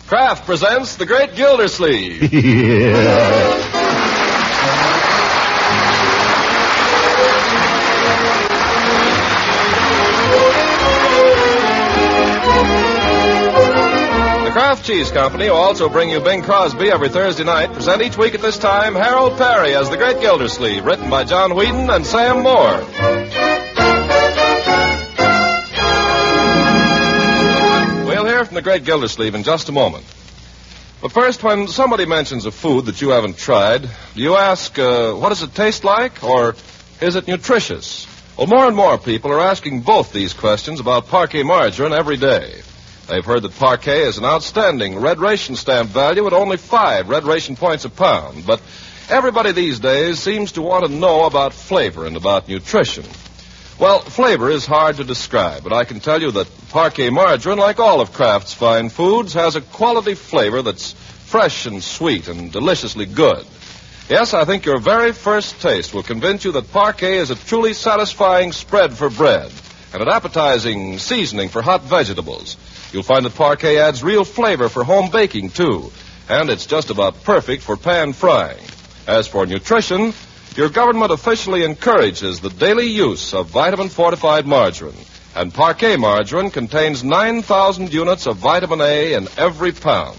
Kraft presents The Great Gildersleeve. Yeah. Kraft Cheese Company will also bring you Bing Crosby every Thursday night. Present each week at this time Harold Peary as the Great Gildersleeve, written by John Whedon and Sam Moore. We'll hear from the Great Gildersleeve in just a moment. But first, when somebody mentions a food that you haven't tried, do you ask, what does it taste like, or is it nutritious? Well, more and more people are asking both these questions about Parquet margarine every day. They've heard that Parquet is an outstanding red ration stamp value at only 5 red ration points a pound. But everybody these days seems to want to know about flavor and about nutrition. Well, flavor is hard to describe, but I can tell you that Parquet margarine, like all of Kraft's fine foods, has a quality flavor that's fresh and sweet and deliciously good. Yes, I think your very first taste will convince you that Parquet is a truly satisfying spread for bread and an appetizing seasoning for hot vegetables. You'll find that Parquet adds real flavor for home baking, too, and it's just about perfect for pan frying. As for nutrition, your government officially encourages the daily use of vitamin-fortified margarine, and Parquet margarine contains 9,000 units of vitamin A in every pound.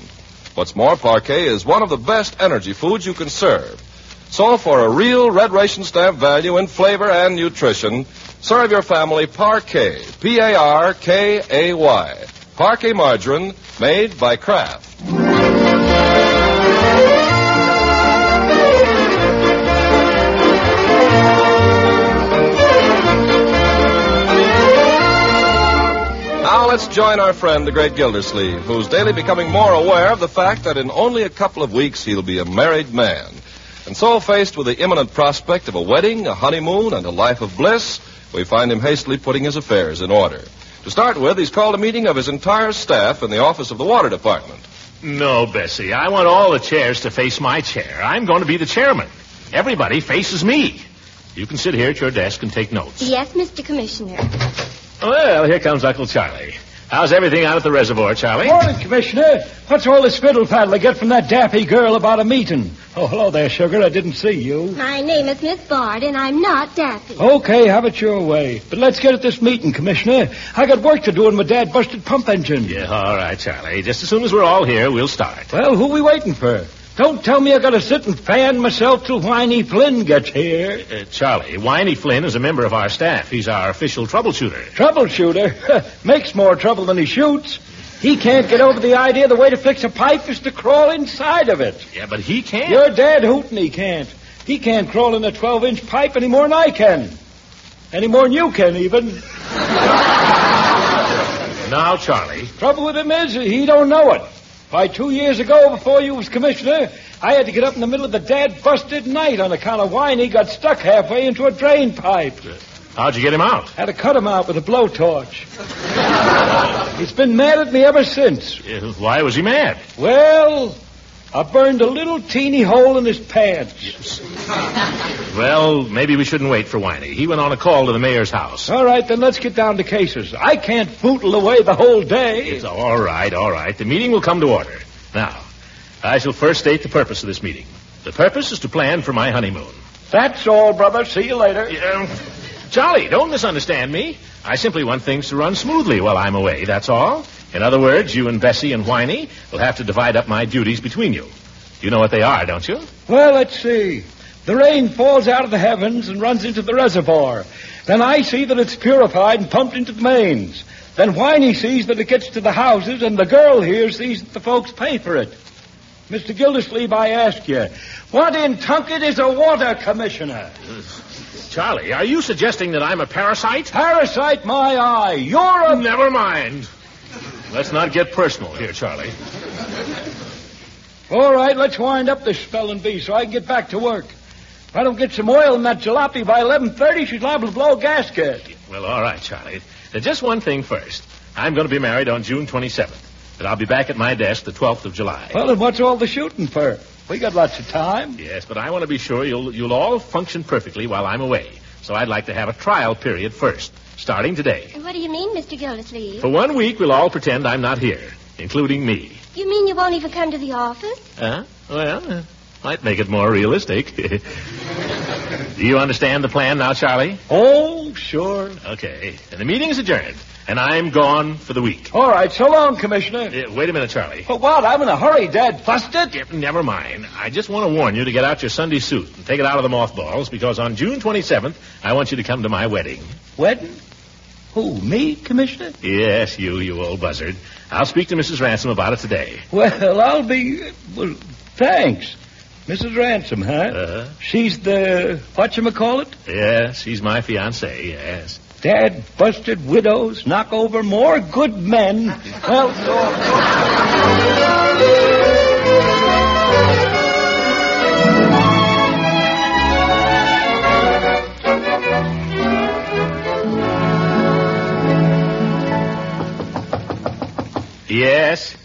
What's more, Parquet is one of the best energy foods you can serve. So for a real red ration stamp value in flavor and nutrition, serve your family Parquet, Parkay. Parquet margarine, made by Kraft. Now let's join our friend, the Great Gildersleeve, who's daily becoming more aware of the fact that in only a couple of weeks he'll be a married man. And so, faced with the imminent prospect of a wedding, a honeymoon, and a life of bliss, we find him hastily putting his affairs in order. To start with, he's called a meeting of his entire staff in the office of the Water Department. No, Bessie, I want all the chairs to face my chair. I'm going to be the chairman. Everybody faces me. You can sit here at your desk and take notes. Yes, Mr. Commissioner. Well, here comes Uncle Charlie. How's everything out at the reservoir, Charlie? Morning, Commissioner. What's all this fiddle-faddle I get from that daffy girl about a meeting? Oh, hello there, sugar. I didn't see you. My name is Miss Bard, and I'm not Daffy. Okay, have it your way. But let's get at this meeting, Commissioner. I got work to do in my dad-busted pump engine. Yeah, all right, Charlie. Just as soon as we're all here, we'll start. Well, who we waiting for? Don't tell me I gotta sit and fan myself till Whiny Flynn gets here. Charlie, Whiny Flynn is a member of our staff. He's our official troubleshooter. Troubleshooter? Makes more trouble than he shoots. He can't get over the idea the way to fix a pipe is to crawl inside of it. Yeah, but he can't. You're dead hootin' he can't. He can't crawl in a 12-inch pipe any more than I can. Any more than you can, even. Now, Charlie. Trouble with him is he don't know it. Why, 2 years ago, before you was commissioner, I had to get up in the middle of the dad-busted night on account of Whiny got stuck halfway into a drain pipe. How'd you get him out? Had to cut him out with a blowtorch. He's been mad at me ever since. Why was he mad? Well, I burned a little teeny hole in his pants. Yes. Well, maybe we shouldn't wait for Whiny. He went on a call to the mayor's house. All right, then let's get down to cases. I can't footle away the whole day. It's all right. The meeting will come to order. Now, I shall first state the purpose of this meeting. The purpose is to plan for my honeymoon. That's all, brother. See you later. Charlie, don't misunderstand me. I simply want things to run smoothly while I'm away, that's all. In other words, you and Bessie and Whiny will have to divide up my duties between you. You know what they are, don't you? Well, let's see. The rain falls out of the heavens and runs into the reservoir. Then I see that it's purified and pumped into the mains. Then Whiny sees that it gets to the houses, and the girl here sees that the folks pay for it. Mr. Gildersleeve, I ask you, what in Tunket is a water commissioner? Charlie, are you suggesting that I'm a parasite? Parasite, my eye. You're a... Never mind. Let's not get personal here, Charlie. All right, let's wind up this spelling bee so I can get back to work. If I don't get some oil in that jalopy by 11:30, she's liable to blow a gasket. Well, all right, Charlie. Just one thing first. I'm going to be married on June 27th, but I'll be back at my desk the 12th of July. Well, then what's all the shooting for? We got lots of time. Yes, but I want to be sure you'll all function perfectly while I'm away. So I'd like to have a trial period first, starting today. What do you mean, Mr. Gildersleeve? For 1 week, we'll all pretend I'm not here, including me. You mean you won't even come to the office? Well, might make it more realistic. Do you understand the plan now, Charlie? Oh, sure. Okay. And the meeting's adjourned. And I'm gone for the week. All right, so long, Commissioner. Wait a minute, Charlie. But what? I'm in a hurry, Dad. Busted? Yeah, never mind. I just want to warn you to get out your Sunday suit and take it out of the mothballs, because on June 27th, I want you to come to my wedding. Wedding? Who, me, Commissioner? Yes, you old buzzard. I'll speak to Mrs. Ransom about it today. Well, I'll be... Well, thanks. Mrs. Ransom, huh? She's the... whatchamacallit? Yes, she's my fiancée, yes. Dad, busted widows, knock over more good men. Well, Yes?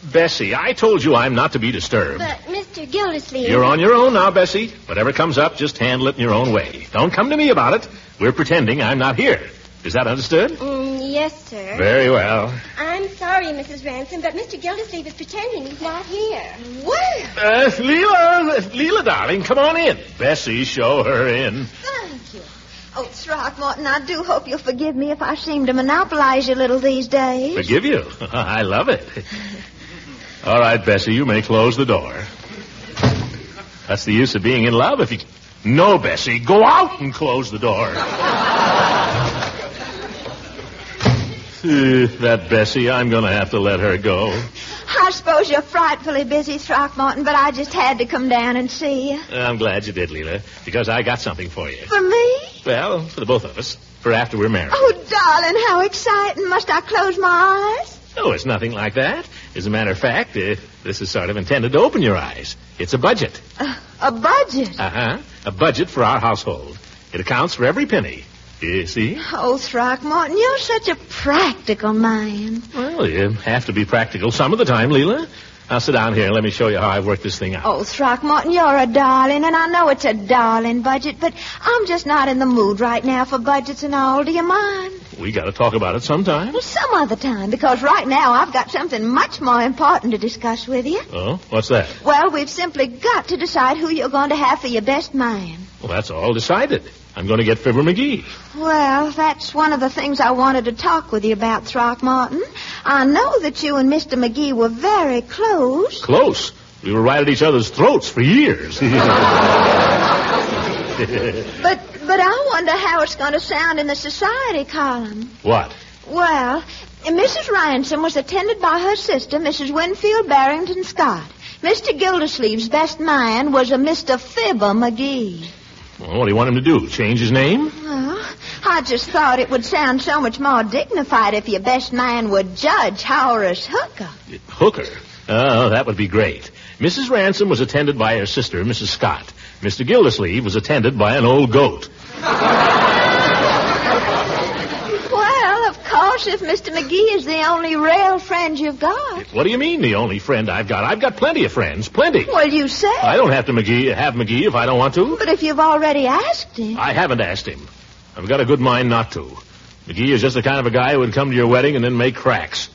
Bessie, I told you I'm not to be disturbed. But, Mr. Gildersleeve... You're on your own now, Bessie. Whatever comes up, just handle it in your own way. Don't come to me about it. We're pretending I'm not here. Is that understood? Yes, sir. Very well. I'm sorry, Mrs. Ransom, but Mr. Gildersleeve is pretending he's not here. Well, Leela, darling, come on in. Bessie, show her in. thank you. Oh, Throckmorton, I do hope you'll forgive me if I seem to monopolize you a little these days. Forgive you? I love it. All right, Bessie, you may close the door. That's the use of being in love if you... No, Bessie, go out and close the door. That Bessie, I'm going to have to let her go. I suppose you're frightfully busy, Throckmorton, but I just had to come down and see you. I'm glad you did, Leela, because I got something for you. For me? Well, for the both of us, for after we're married. Oh, darling, how exciting. Must I close my eyes? No, it's nothing like that. As a matter of fact, this is sort of intended to open your eyes. It's a budget. A budget? Uh-huh. A budget for our household. It accounts for every penny. You see? Oh, Throckmorton, you're such a practical man. Well, you have to be practical some of the time, Leela. Now sit down here and let me show you how I work this thing out. Oh, Throckmorton, you're a darling, and I know it's a darling budget, but I'm just not in the mood right now for budgets and all. Do you mind? We got to talk about it sometime. Well, some other time, because right now I've got something much more important to discuss with you. Oh, what's that? Well, we've simply got to decide who you're going to have for your best man. Well, that's all decided. I'm going to get Fibber McGee. Well, that's one of the things I wanted to talk with you about, Throckmorton. I know that you and Mr. McGee were very close. Close? We were right at each other's throats for years. But I wonder how it's going to sound in the society column. What? Well, Mrs. Ransom was attended by her sister, Mrs. Winfield Barrington Scott. Mr. Gildersleeve's best man was a Mr. Fibber McGee. Well, what do you want him to do? Change his name? Well, I just thought it would sound so much more dignified if your best man were Judge Horace Hooker. Hooker? Oh, that would be great. Mrs. Ransom was attended by her sister, Mrs. Scott. Mr. Gildersleeve was attended by an old goat. Well, of course, if Mr. McGee is the only real friend you've got. What do you mean, the only friend I've got? I've got plenty of friends, plenty. Well, you said. I don't have to have McGee if I don't want to. But if you've already asked him. I haven't asked him. I've got a good mind not to. McGee is just the kind of a guy who would come to your wedding and then make cracks.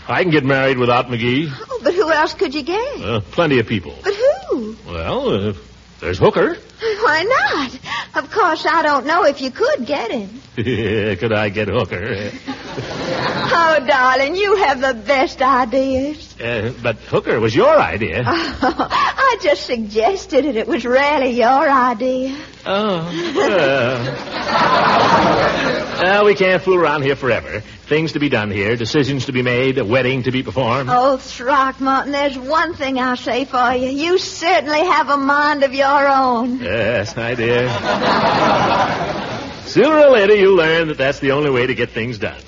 I can get married without McGee. Oh, but who else could you get? Plenty of people. But who? Well, there's Hooker. Why not? Of course, I don't know if you could get him. Could I get Hooker? Oh, darling, you have the best ideas. But Hooker was your idea. Oh, I just suggested it. It was really your idea. Oh. Well, we can't fool around here forever. Things to be done here, decisions to be made, a wedding to be performed. Oh, Throckmorton, there's one thing I'll say for you. You certainly have a mind of your own. Yes, my dear. Sooner or later, you'll learn that that's the only way to get things done.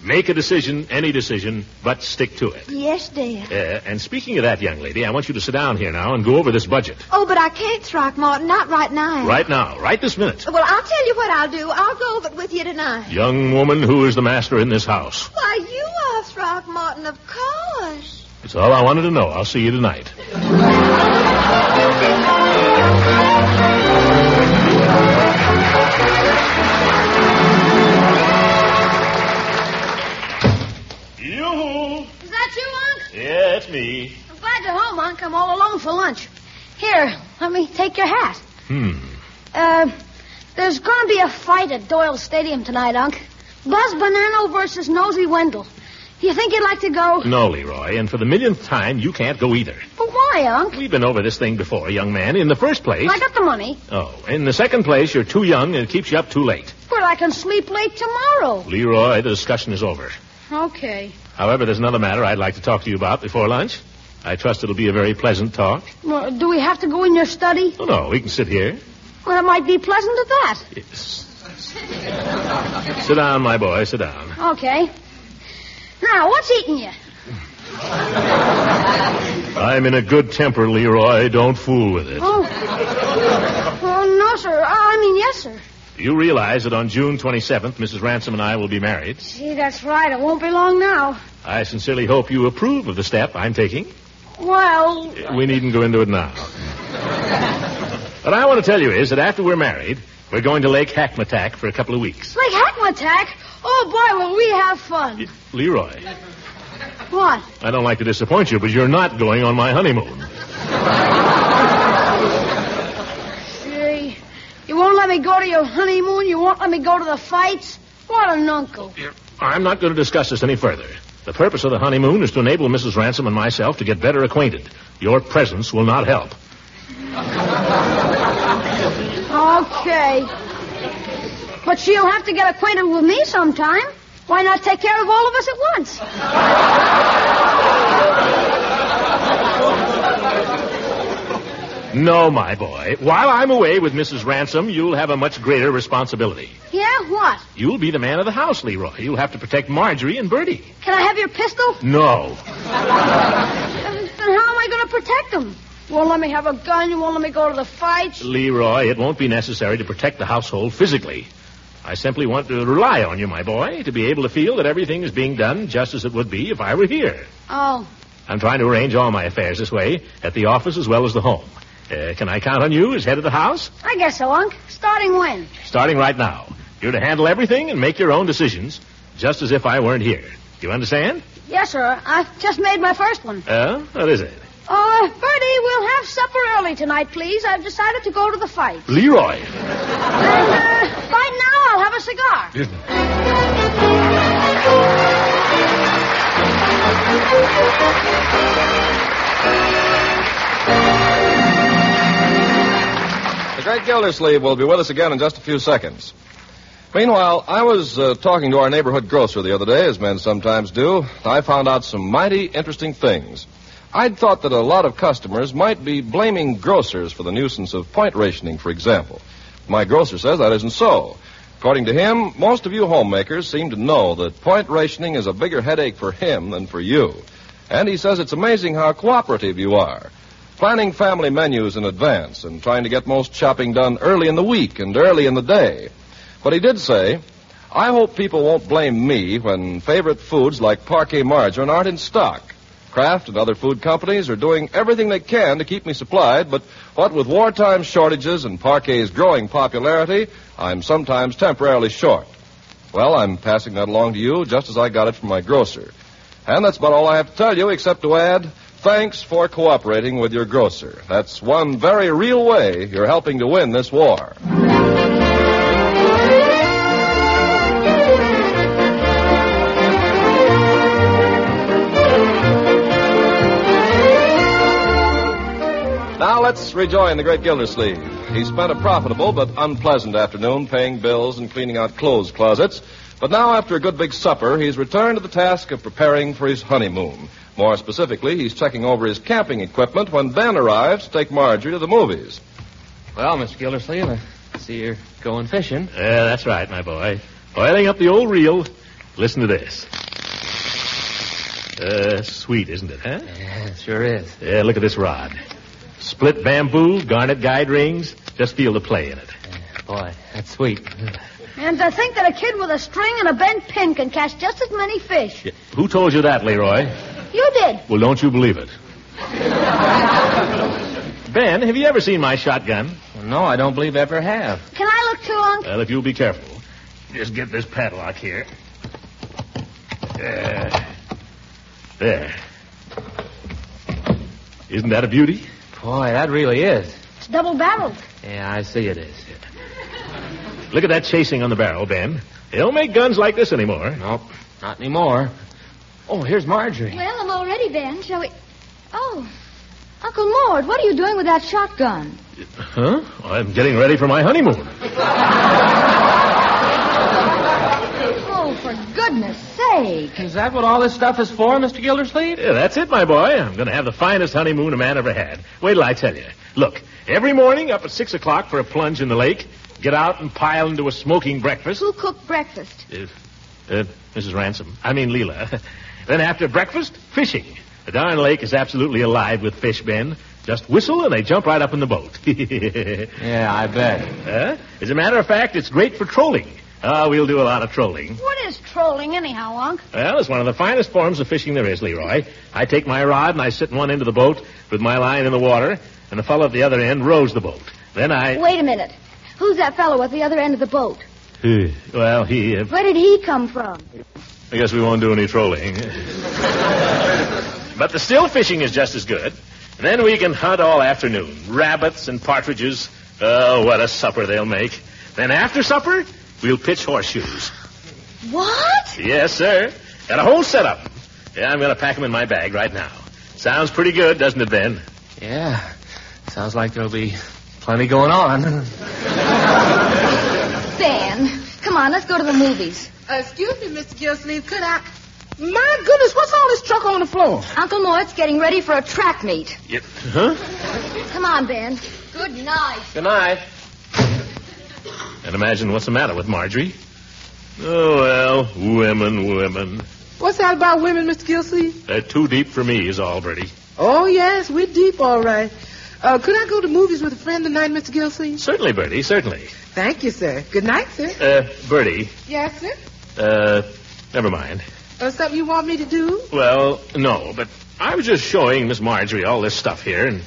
Make a decision, any decision, but stick to it. Yes, dear. And speaking of that, young lady, I want you to sit down here now and go over this budget. Oh, but I can't, Throckmorton, not right now. Right now, right this minute. Well, I'll tell you what I'll do. I'll go over it with you tonight. Young woman, who is the master in this house? Why, you are, Throckmorton, of course. That's all I wanted to know. I'll see you tonight. Is that you, Unc? Yeah, it's me. I'm glad you're home, Unc. I'm all alone for lunch. Here, let me take your hat. There's going to be a fight at Doyle Stadium tonight, Unc. Buzz Bonanno versus Nosy Wendell. Do you think you'd like to go? No, Leroy, and for the millionth time, you can't go either. But why, Unc? We've been over this thing before, young man. In the first place... I got the money. Oh, in the second place, you're too young and it keeps you up too late. But I can sleep late tomorrow. Leroy, the discussion is over. Okay. However, there's another matter I'd like to talk to you about before lunch. I trust it'll be a very pleasant talk. Well, do we have to go in your study? Oh, no, we can sit here. Well, it might be pleasant at that. Yes. Sit down, my boy, sit down. Okay. Now, what's eating you? I'm in a good temper, Leroy. Don't fool with it. Oh, no, sir. I mean, yes, sir. You realize that on June 27th, Mrs. Ransom and I will be married? Gee, that's right. It won't be long now. I sincerely hope you approve of the step I'm taking. Well... We needn't go into it now. What I want to tell you is that after we're married, we're going to Lake Hackmatack for a couple of weeks. Lake Hackmatack? Oh, boy, will we have fun. Leroy. What? I don't like to disappoint you, but you're not going on my honeymoon. Gee, you won't let me go to your honeymoon? You won't let me go to the fights? What an uncle. I'm not going to discuss this any further. The purpose of the honeymoon is to enable Mrs. Ransom and myself to get better acquainted. Your presence will not help. Okay. But she'll have to get acquainted with me sometime. Why not take care of all of us at once? No, my boy. While I'm away with Mrs. Ransom, you'll have a much greater responsibility. Yeah, what? You'll be the man of the house, Leroy. You'll have to protect Marjorie and Bertie. Can I have your pistol? No. Then how am I going to protect them? You won't let me have a gun. You won't let me go to the fights. Leroy, it won't be necessary to protect the household physically. I simply want to rely on you, my boy, to be able to feel that everything is being done just as it would be if I were here. Oh. I'm trying to arrange all my affairs this way, at the office as well as the home. Can I count on you as head of the house? I guess so, Unc. Starting when? Starting right now. You're to handle everything and make your own decisions, just as if I weren't here. Do you understand? Yes, sir. I've just made my first one. What is it? Bertie, we'll have supper early tonight, please. I've decided to go to the fight. Leroy. And, right now, I'll have a cigar. The Great Gildersleeve will be with us again in just a few seconds. Meanwhile, I was talking to our neighborhood grocer the other day, as men sometimes do. I found out some mighty interesting things. I'd thought that a lot of customers might be blaming grocers for the nuisance of point rationing, for example. My grocer says that isn't so. According to him, most of you homemakers seem to know that point rationing is a bigger headache for him than for you. And he says it's amazing how cooperative you are, planning family menus in advance and trying to get most shopping done early in the week and early in the day. But he did say, I hope people won't blame me when favorite foods like parquet margarine aren't in stock. Kraft and other food companies are doing everything they can to keep me supplied, but what with wartime shortages and parquet's growing popularity, I'm sometimes temporarily short. Well, I'm passing that along to you just as I got it from my grocer. And that's about all I have to tell you, except to add, thanks for cooperating with your grocer. That's one very real way you're helping to win this war. Now let's rejoin the Great Gildersleeve. He spent a profitable but unpleasant afternoon paying bills and cleaning out clothes closets. But now, after a good big supper, he's returned to the task of preparing for his honeymoon. More specifically, he's checking over his camping equipment when Ben arrives to take Marjorie to the movies. Well, Mr. Gildersleeve, I see you're going fishing. Yeah, that's right, my boy. Oiling up the old reel. Listen to this. Sweet, isn't it, huh? Yeah, it sure is. Yeah, look at this rod. Split bamboo, garnet guide rings. Just feel the play in it. Yeah, boy, that's sweet. And to think that a kid with a string and a bent pin can catch just as many fish. Yeah. Who told you that, Leroy? You did. Well, don't you believe it. Ben, have you ever seen my shotgun? Well, no, I don't believe I ever have. Can I look too, Unc? Well, if you'll be careful. Just get this padlock here. There. Isn't that a beauty? Boy, that really is. It's double-barreled. Yeah, I see it is. Look at that chasing on the barrel, Ben. They don't make guns like this anymore. Nope, not anymore. Oh, here's Marjorie. Well, I'm all ready, Ben. Shall we... Oh, Uncle Mort, what are you doing with that shotgun? Huh? I'm getting ready for my honeymoon. Oh, for goodness sake. Is that what all this stuff is for, Mr. Gildersleeve? Yeah, that's it, my boy. I'm going to have the finest honeymoon a man ever had. Wait till I tell you. Look, every morning up at 6 o'clock for a plunge in the lake, get out and pile into a smoking breakfast. Who cooked breakfast? Mrs. Ransom. I mean, Leela. Then after breakfast, fishing. The darn lake is absolutely alive with fish, Ben. Just whistle and they jump right up in the boat. Yeah, I bet. As a matter of fact, it's great for trolling. We'll do a lot of trolling. What is trolling anyhow, Unc? Well, it's one of the finest forms of fishing there is, Leroy. I take my rod and I sit in one end of the boat with my line in the water, and the fellow at the other end rows the boat. Then I... Wait a minute. Who's that fellow at the other end of the boat? Well, he... Where did he come from? I guess we won't do any trolling. But the still fishing is just as good. And then we can hunt all afternoon. Rabbits and partridges. Oh, what a supper they'll make. Then after supper, we'll pitch horseshoes. What? Yes, sir. Got a whole setup. Yeah, I'm going to pack them in my bag right now. Sounds pretty good, doesn't it, Ben? Yeah. Sounds like there'll be plenty going on. Ben, come on, let's go to the movies. Excuse me, Mr. Gildersleeve, could I... My goodness, what's all this truck on the floor? Uncle Mort's getting ready for a track meet. Yeah. Huh? Come on, Ben. Good night. Good night. Can't imagine what's the matter with Marjorie. Oh, well, women. What's that about women, Mr. Gildersleeve? They're too deep for me, is all, Bertie. Oh, yes, we're deep, all right. Could I go to movies with a friend tonight, Mr. Gildersleeve? Certainly, Bertie, certainly. Thank you, sir. Good night, sir. Bertie. Yes, sir? Never mind. Something you want me to do? Well, no, but I was just showing Miss Marjorie all this stuff here, and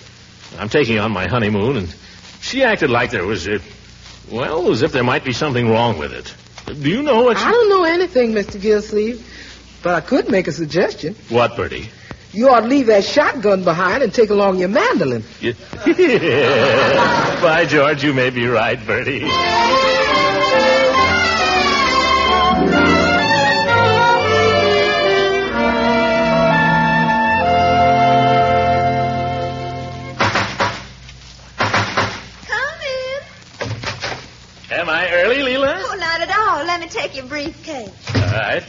I'm taking on my honeymoon, and she acted like there was, as if there might be something wrong with it. Do you know what I don't know anything, Mr. Gildersleeve, but I could make a suggestion. What, Bertie? You ought to leave that shotgun behind and take along your mandolin. Yeah. By George, you may be right, Bertie. Am I early, Leela? Oh, not at all. Let me take your briefcase. All right.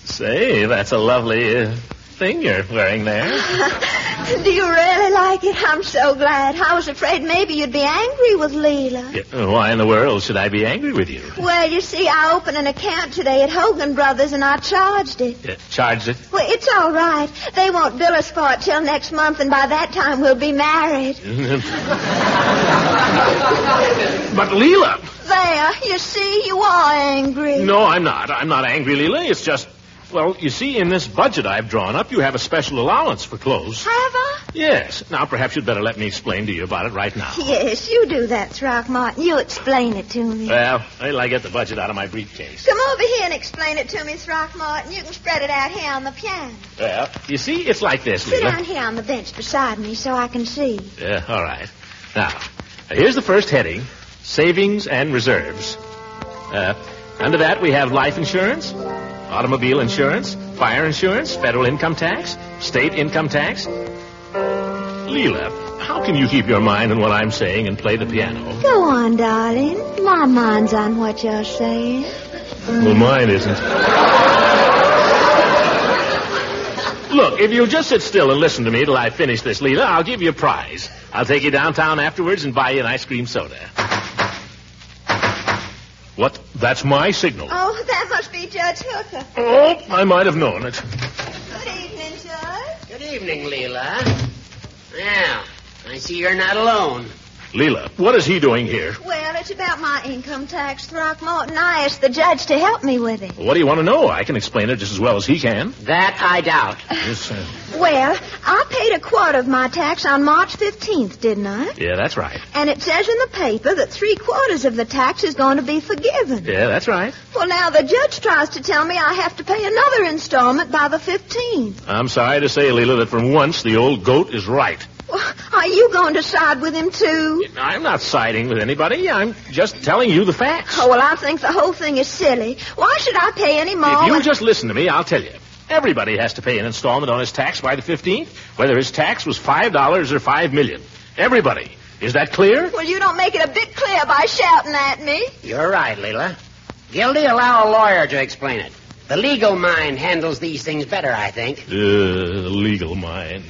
Say, that's a lovely thing you're wearing there. Do you really like it? I'm so glad. I was afraid maybe you'd be angry with Leela. Yeah, why in the world should I be angry with you? Well, you see, I opened an account today at Hogan Brothers, and I charged it. Charged it? Well, it's all right. They won't bill us for it till next month, and by that time we'll be married. But, Leela... There, you see, you are angry. No, I'm not. I'm not angry, Leela. It's just... Well, you see, in this budget I've drawn up, you have a special allowance for clothes. Have I? Yes. Now, perhaps you'd better let me explain to you about it right now. Yes, you do that, Throckmorton. You explain it to me. Well, wait till I get the budget out of my briefcase. Come over here and explain it to me, Throckmorton. You can spread it out here on the piano. Well, you see, it's like this, Sit Leela. down here on the bench beside me so I can see. Yeah, all right. Now, here's the first heading, Savings and Reserves. Under that, we have life insurance, automobile insurance, fire insurance, federal income tax, state income tax. Leela, how can you keep your mind on what I'm saying and play the piano? Go on, darling. My mind's on what you're saying. Well, mine isn't. Look, if you'll just sit still and listen to me till I finish this, Leela, I'll give you a prize. I'll take you downtown afterwards and buy you an ice cream soda. What? That's my signal. Oh, that must be Judge Hooker. Oh, I might have known it. Good evening, Judge. Good evening, Leela. Now, I see you're not alone. Leela, what is he doing here? Well, it's about my income tax, Throckmorton. I asked the judge to help me with it. What do you want to know? I can explain it just as well as he can. That I doubt. Yes, Well, I paid a quarter of my tax on March 15th, didn't I? Yeah, that's right. And it says in the paper that 3/4 of the tax is going to be forgiven. Yeah, that's right. Well, now the judge tries to tell me I have to pay another installment by the 15th. I'm sorry to say, Leela, that for once the old goat is right. Well, Are you going to side with him, too? I'm not siding with anybody. I'm just telling you the facts. Oh, well, I think the whole thing is silly. Why should I pay any more? If you just listen to me, I'll tell you. Everybody has to pay an installment on his tax by the 15th, whether his tax was $5 or $5 million. Everybody. Is that clear? Well, you don't make it a bit clear by shouting at me. You're right, Leela. Gildy, allow a lawyer to explain it. The legal mind handles these things better, I think. Legal mind.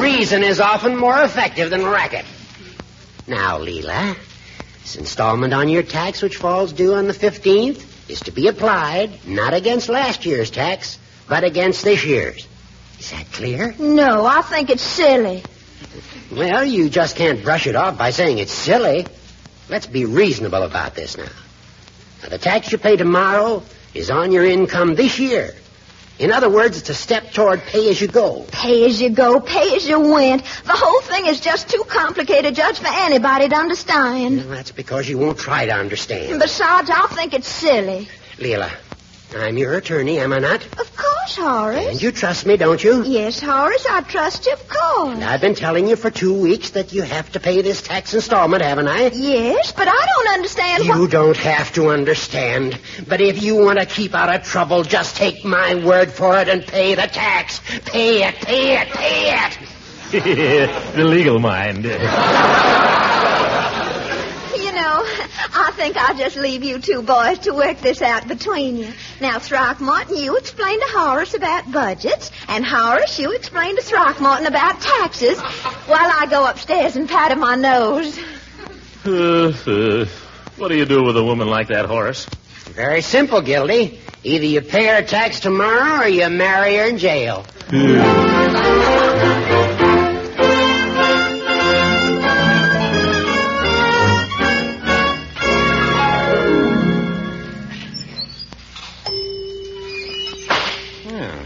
Reason is often more effective than racket. Now, Leela, this installment on your tax, which falls due on the 15th, is to be applied not against last year's tax, but against this year's. Is that clear? No, I think it's silly. Well, you just can't brush it off by saying it's silly. Let's be reasonable about this now. Now, the tax you pay tomorrow is on your income this year. In other words, it's a step toward pay as you go. Pay as you go, pay as you went. The whole thing is just too complicated, Judge, for anybody to understand. Well, that's because you won't try to understand. Besides, I'll think it's silly. Leela, I'm your attorney, am I not? Of course, Horace. And you trust me, don't you? Yes, Horace, I trust you, of course. And I've been telling you for 2 weeks that you have to pay this tax installment, haven't I? Yes, but I don't understand You don't have to understand. But if you want to keep out of trouble, just take my word for it and pay the tax. Pay it, pay it, pay it. The legal mind. I think I'll just leave you two boys to work this out between you. Now, Throckmorton, you explain to Horace about budgets, and Horace, you explain to Throckmorton about taxes, while I go upstairs and pat my nose. What do you do with a woman like that, Horace? Very simple, Gildy. Either you pay her tax tomorrow or you marry her in jail.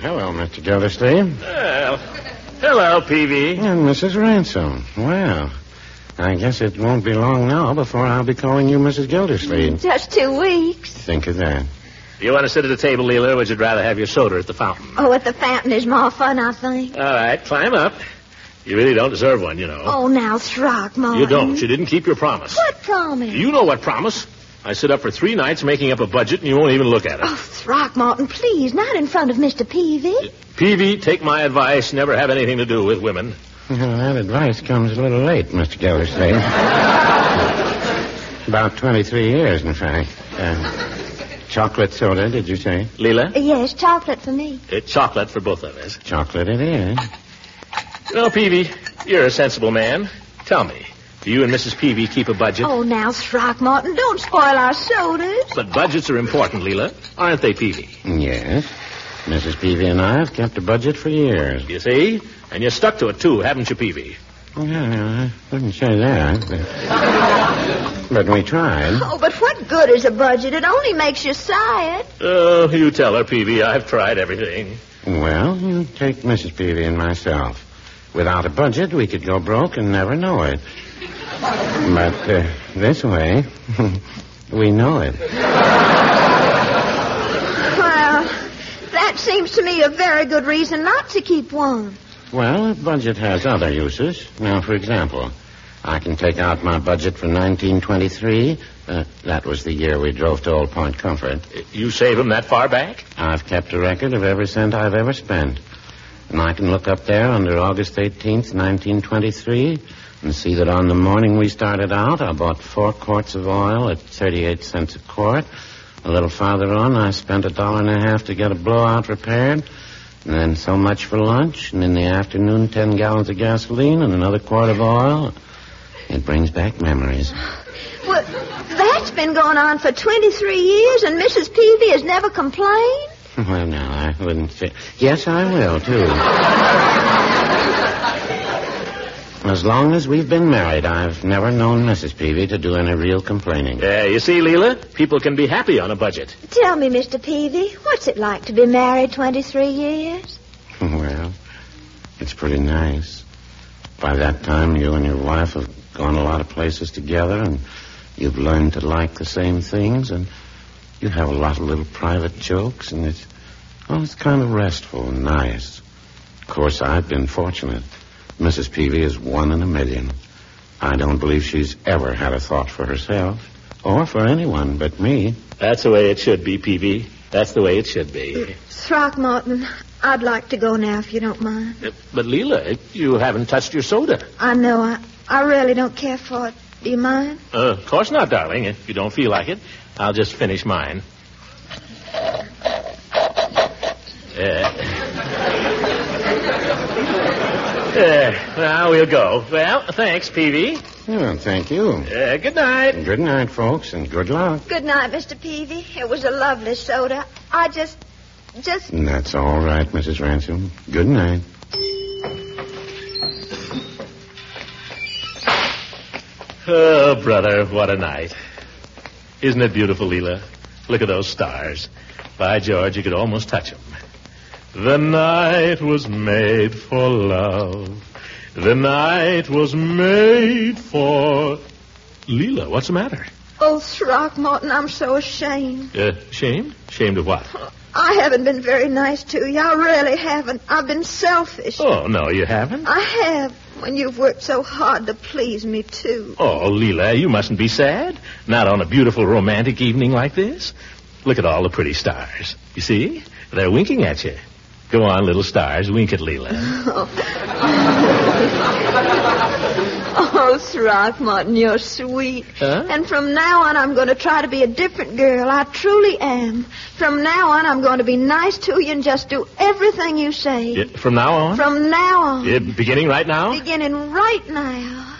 Hello, Mr. Gildersleeve. Well, hello, Peavy. And Mrs. Ransom. Well, I guess it won't be long now before I'll be calling you Mrs. Gildersleeve. Just 2 weeks. Think of that. You want to sit at the table, Leela, or would you rather have your soda at the fountain? Oh, at the fountain is more fun, I think. All right, climb up. You really don't deserve one, you know. Oh, now, Throckmorton. You don't. You didn't keep your promise. What promise? You know what promise. I sit up for 3 nights making up a budget, and you won't even look at it. Oh, Throckmorton, please, not in front of Mr. Peavy. Peavy, take my advice. Never have anything to do with women. Well, that advice comes a little late, Mr. Gildersleeve. About 23 years, in fact. Chocolate soda, did you say? Leela? Yes, chocolate for me. Chocolate for both of us. Chocolate it is. You know, Peavy, you're a sensible man. Tell me, do you and Mrs. Peavy keep a budget? Oh, now, Throckmorton, don't spoil our sodas. But budgets are important, Leela. Aren't they, Peavy? Yes. Mrs. Peavy and I have kept a budget for years. You see? And you stuck to it, too, haven't you, Peavy? Well, I wouldn't say that. But we tried. Oh, but what good is a budget? It only makes you sad. Oh, you tell her, Peavy. I've tried everything. Well, you take Mrs. Peavy and myself. Without a budget, we could go broke and never know it. But this way, we know it. Well, that seems to me a very good reason not to keep one. Well, a budget has other uses. Now, for example, I can take out my budget for 1923. That was the year we drove to Old Point Comfort. You save them that far back? I've kept a record of every cent I've ever spent. And I can look up there under August 18th, 1923, and see that on the morning we started out, I bought 4 quarts of oil at 38 cents a quart. A little farther on, I spent $1.50 to get a blowout repaired, and then so much for lunch, and in the afternoon, 10 gallons of gasoline and another quart of oil. It brings back memories. Well, that's been going on for 23 years, and Mrs. Peavy has never complained? Well, no, I wouldn't say. Yes, I will, too. As long as we've been married, I've never known Mrs. Peavy to do any real complaining. You see, Leela, people can be happy on a budget. Tell me, Mr. Peavy, what's it like to be married 23 years? Well, it's pretty nice. By that time, you and your wife have gone a lot of places together, and you've learned to like the same things, and you have a lot of little private jokes, and it's kind of restful and nice. Of course, I've been fortunate. Mrs. Peavy is 1 in a million. I don't believe she's ever had a thought for herself, or for anyone but me. That's the way it should be, Peavy. That's the way it should be. Throckmorton, I'd like to go now if you don't mind. But, Leela, you haven't touched your soda. I know. I really don't care for it. Do you mind? Of course not, darling. If you don't feel like it, I'll just finish mine. Now we'll go. Well, thanks, Peavy. Well, thank you. Good night. Good night, folks, and good luck. Good night, Mr. Peavy. It was a lovely soda. I just... That's all right, Mrs. Ransom. Good night. Oh, brother, what a night. Isn't it beautiful, Leela? Look at those stars. By George, you could almost touch them. The night was made for love. The night was made for... Leela, what's the matter? Oh, Throckmorton, I'm so ashamed. Ashamed? Ashamed of what? I haven't been very nice to you. I really haven't. I've been selfish. Oh, no, you haven't? I have, when you've worked so hard to please me, too. Oh, Leela, you mustn't be sad. Not on a beautiful romantic evening like this. Look at all the pretty stars. You see? They're winking at you. Go on, little stars, wink at Leela. Oh, Throckmorton, you're sweet. Huh? And from now on, I'm going to try to be a different girl. I truly am. From now on, I'm going to be nice to you and just do everything you say. From now on? From now on. Beginning right now? Beginning right now.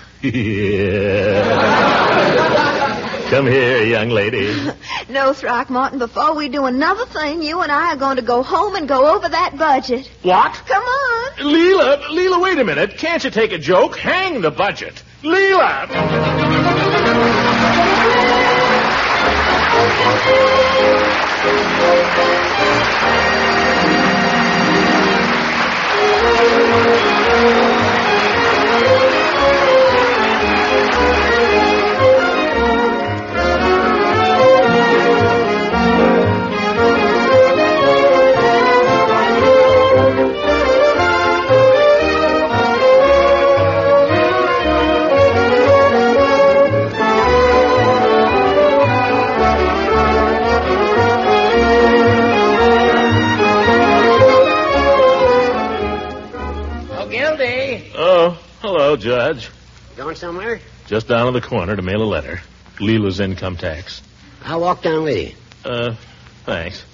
Come here, young lady. No, Throckmorton, before we do another thing, you and I are going to go home and go over that budget. What? Come on. Leela, wait a minute. Can't you take a joke? Hang the budget. Leela! Hello, Judge. Going somewhere? Just down to the corner to mail a letter. Leela's income tax. I'll walk down with you. Thanks.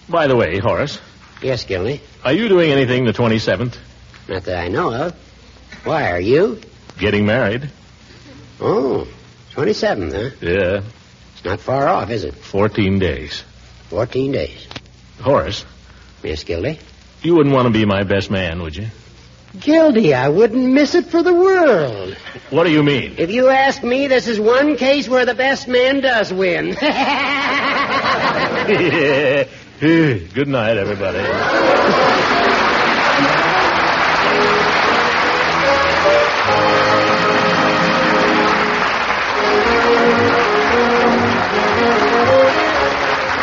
By the way, Horace. Yes, Gildy? Are you doing anything the 27th? Not that I know of. Why, are you? Getting married. Oh, 27th, huh? Yeah. It's not far off, is it? 14 days. 14 days. Horace. Yes, Gildy? You wouldn't want to be my best man, would you? Gildy, I wouldn't miss it for the world. What do you mean? If you ask me, this is one case where the best man does win. Yeah. Good night, everybody.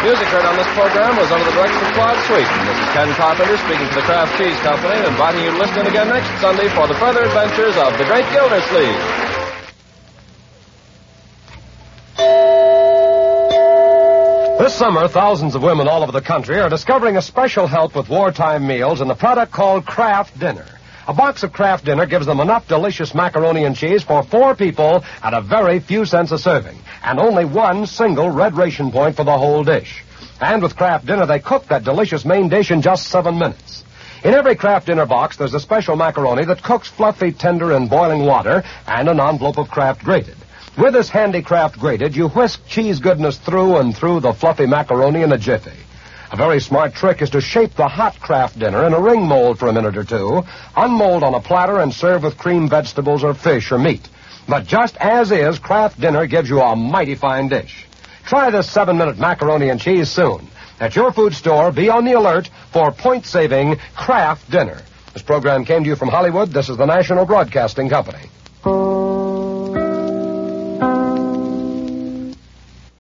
Music heard on this program was under the direction of Claude Sweeten. This is Ken Carpenter speaking for the Kraft Cheese Company and inviting you to listen in again next Sunday for the further adventures of the Great Gildersleeve. This summer, thousands of women all over the country are discovering a special help with wartime meals in the product called Kraft Dinner. A box of Kraft Dinner gives them enough delicious macaroni and cheese for 4 people at a very few cents a serving, and only one single red ration point for the whole dish. And with Kraft Dinner, they cook that delicious main dish in just 7 minutes. In every Kraft Dinner box, there's a special macaroni that cooks fluffy, tender in boiling water and an envelope of Kraft Grated. With this handy Kraft Grated, you whisk cheese goodness through and through the fluffy macaroni in a jiffy. A very smart trick is to shape the hot Kraft Dinner in a ring mold for a minute or two, unmold on a platter, and serve with creamed vegetables or fish or meat. But just as is, Kraft Dinner gives you a mighty fine dish. Try this 7-minute macaroni and cheese soon. At your food store, be on the alert for point-saving Kraft Dinner. This program came to you from Hollywood. This is the National Broadcasting Company.